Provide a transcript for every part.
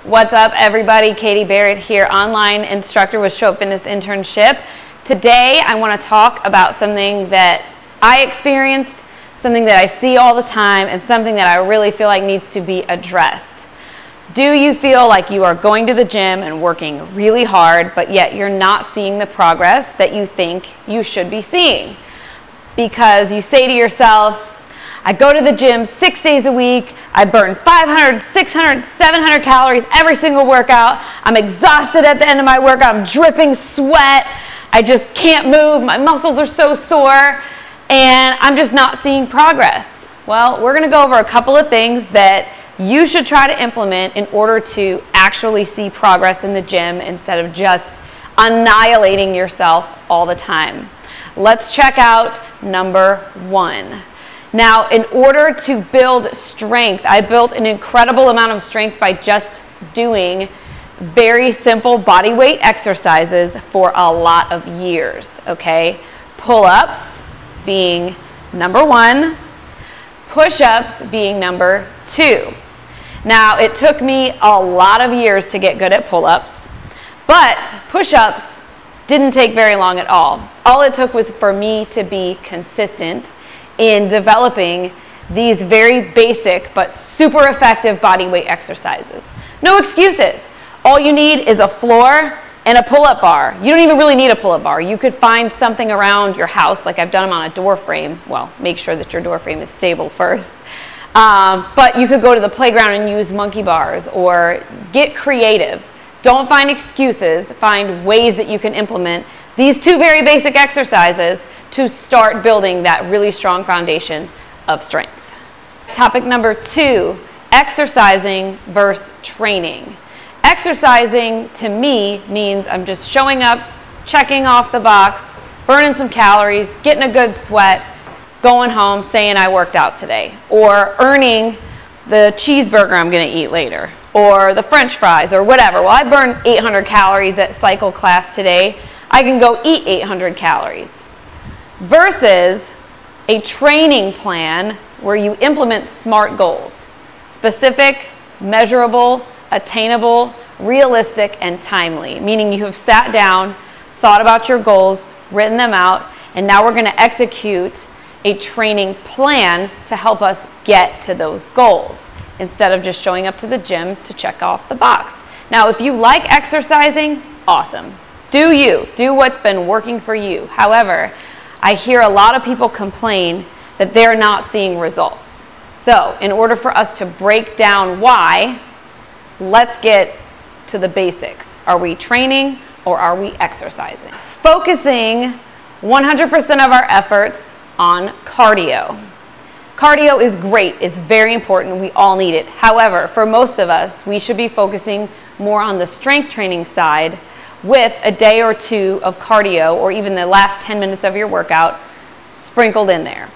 What's up, everybody? Katie Barrett here, online instructor with Show Up Fitness Internship. Today, I want to talk about something that I experienced, something that I see all the time, and something that I really feel like needs to be addressed. Do you feel like you are going to the gym and working really hard, but yet you're not seeing the progress that you think you should be seeing? Because you say to yourself, I go to the gym 6 days a week, I burn 500, 600, 700 calories every single workout, I'm exhausted at the end of my workout, I'm dripping sweat, I just can't move, my muscles are so sore, and I'm just not seeing progress. Well, we're going to go over a couple of things that you should try to implement in order to actually see progress in the gym instead of just annihilating yourself all the time. Let's check out number 1. Now, in order to build strength, I built an incredible amount of strength by just doing very simple body weight exercises for a lot of years, okay? Pull-ups being number 1, push-ups being number 2. Now, it took me a lot of years to get good at pull-ups, but push-ups didn't take very long at all. All it took was for me to be consistent in developing these very basic but super effective body weight exercises. No excuses. All you need is a floor and a pull-up bar. You don't even really need a pull-up bar. You could find something around your house, like I've done them on a door frame. Well, make sure that your door frame is stable first. But you could go to the playground and use monkey bars or get creative. Don't find excuses. Find ways that you can implement these two very basic exercises to start building that really strong foundation of strength. Topic number 2, exercising versus training. Exercising to me means I'm just showing up, checking off the box, burning some calories, getting a good sweat, going home saying I worked out today, or earning the cheeseburger I'm going to eat later, or the french fries, or whatever. Well, I burned 800 calories at cycle class today. I can go eat 800 calories. Versus a training plan where you implement SMART goals. Specific, measurable, attainable, realistic, and timely. Meaning you have sat down, thought about your goals, written them out, and now we're going to execute a training plan to help us get to those goals instead of just showing up to the gym to check off the box. Now, if you like exercising, awesome. Do you. Do what's been working for you. However, I hear a lot of people complain that they're not seeing results. So, in order for us to break down why, let's get to the basics. Are we training or are we exercising? Focusing 100% of our efforts on cardio. Cardio is great. It's very important. We all need it. However, for most of us, we should be focusing more on the strength training side with a day or two of cardio or even the last 10 minutes of your workout sprinkled in there.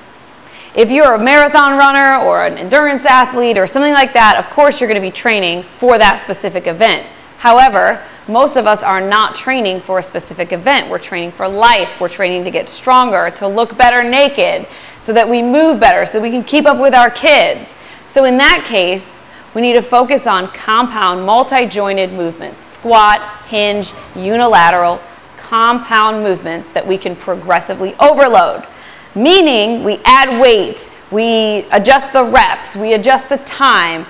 If you're a marathon runner or an endurance athlete or something like that, of course you're going to be training for that specific event. However, most of us are not training for a specific event. We're training for life. We're training to get stronger, to look better naked, so that we move better, so we can keep up with our kids. So in that case, we need to focus on compound, multi-jointed movements, squat, hinge, unilateral, compound movements that we can progressively overload. Meaning we add weight, we adjust the reps, we adjust the time.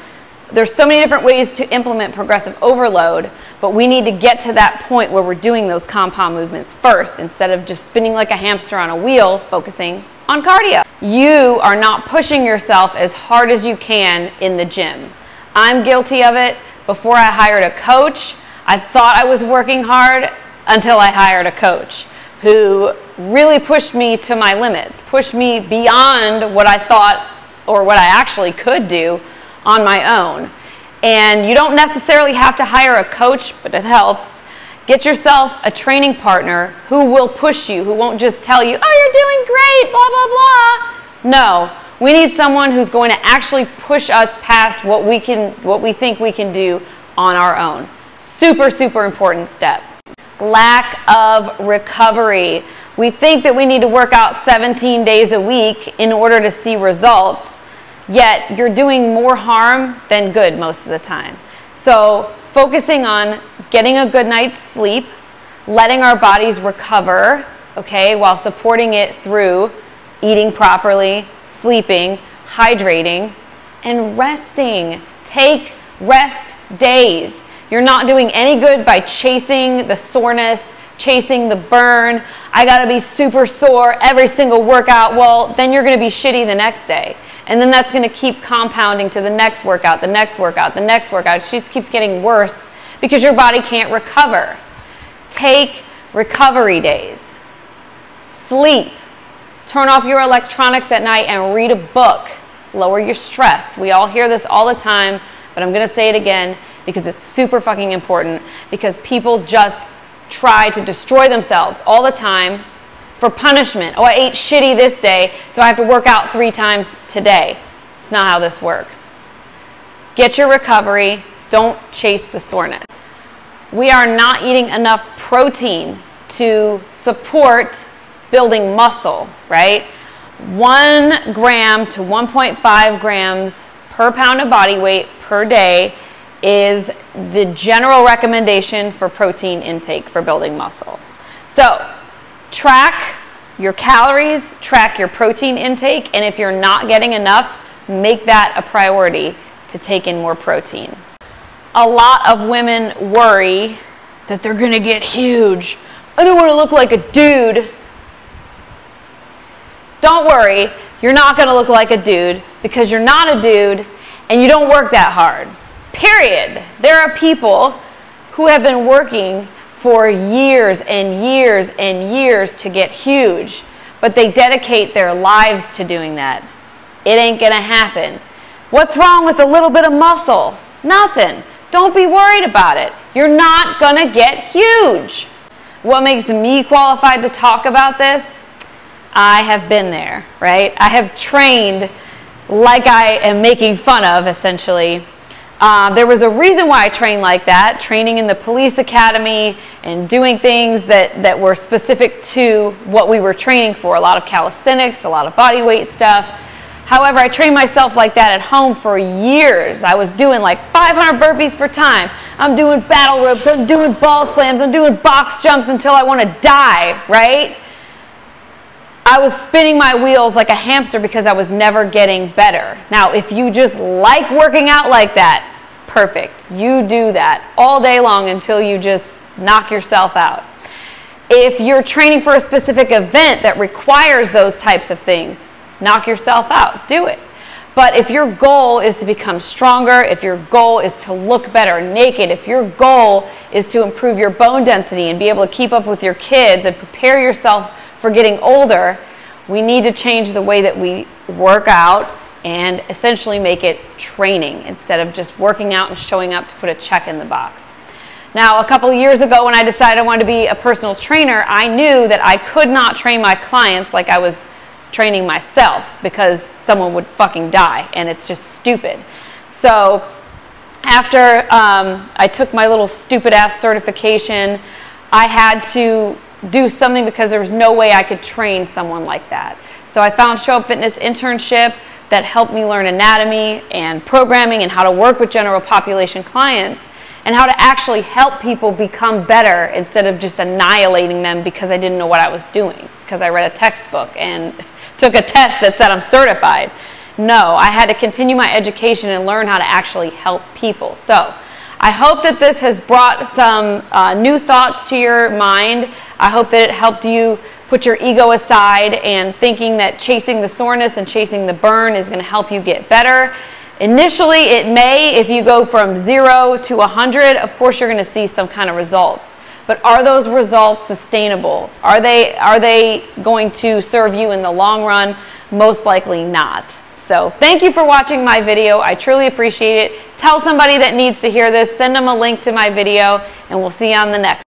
There's so many different ways to implement progressive overload, but we need to get to that point where we're doing those compound movements first instead of just spinning like a hamster on a wheel, focusing on cardio. You are not pushing yourself as hard as you can in the gym. I'm guilty of it. Before I hired a coach, I thought I was working hard until I hired a coach who really pushed me to my limits, pushed me beyond what I thought or what I actually could do on my own. And you don't necessarily have to hire a coach, but it helps. Get yourself a training partner who will push you, who won't just tell you, oh, you're doing great, blah, blah, blah. No. We need someone who's going to actually push us past what we think we can do on our own. Super, super important step. Lack of recovery. We think that we need to work out 17 days a week in order to see results, yet you're doing more harm than good most of the time. So focusing on getting a good night's sleep, letting our bodies recover, okay, while supporting it through eating properly, sleeping, hydrating, and resting. Take rest days. You're not doing any good by chasing the soreness, chasing the burn. I gotta be super sore every single workout. Well, then you're gonna be shitty the next day. And then that's gonna keep compounding to the next workout, the next workout, the next workout. It just keeps getting worse because your body can't recover. Take recovery days. Sleep. Turn off your electronics at night and read a book. Lower your stress. We all hear this all the time, but I'm gonna say it again because it's super fucking important, because people just try to destroy themselves all the time for punishment. Oh, I ate shitty this day, so I have to work out 3 times today. It's not how this works. Get your recovery. Don't chase the soreness. We are not eating enough protein to support building muscle, right? 1 gram to 1.5 grams per pound of body weight per day is the general recommendation for protein intake for building muscle. So track your calories, track your protein intake, and if you're not getting enough, make that a priority to take in more protein. A lot of women worry that they're gonna get huge. I don't want to look like a dude. Don't worry, you're not gonna look like a dude because you're not a dude and you don't work that hard. Period. There are people who have been working for years and years and years to get huge, but they dedicate their lives to doing that. It ain't gonna happen. What's wrong with a little bit of muscle? Nothing. Don't be worried about it. You're not gonna get huge. What makes me qualified to talk about this? I have been there, right? I have trained like I am making fun of, essentially. There was a reason why I trained like that, training in the police academy and doing things that were specific to what we were training for, a lot of calisthenics, a lot of body weight stuff. However, I trained myself like that at home for years. I was doing like 500 burpees for time. I'm doing battle ropes, I'm doing ball slams, I'm doing box jumps until I want to die, right? I was spinning my wheels like a hamster because I was never getting better. Now, if you just like working out like that, perfect. You do that all day long until you just knock yourself out. If you're training for a specific event that requires those types of things, knock yourself out. Do it. But if your goal is to become stronger, if your goal is to look better naked, if your goal is to improve your bone density and be able to keep up with your kids and prepare yourself for getting older, we need to change the way that we work out and essentially make it training instead of just working out and showing up to put a check in the box. Now, a couple of years ago when I decided I wanted to be a personal trainer, I knew that I could not train my clients like I was training myself because someone would fucking die and it's just stupid. So after I took my little stupid ass certification, I had to do something because there was no way I could train someone like that. So I found Show Up Fitness internship that helped me learn anatomy and programming and how to work with general population clients and how to actually help people become better instead of just annihilating them because I didn't know what I was doing, because I read a textbook and took a test that said I'm certified. No, I had to continue my education and learn how to actually help people. So I hope that this has brought some new thoughts to your mind. I hope that it helped you put your ego aside and thinking that chasing the soreness and chasing the burn is going to help you get better. Initially, it may, if you go from 0 to 100, of course you're going to see some kind of results. But are those results sustainable? Are they going to serve you in the long run? Most likely not. So thank you for watching my video. I truly appreciate it. Tell somebody that needs to hear this. Send them a link to my video, and we'll see you on the next.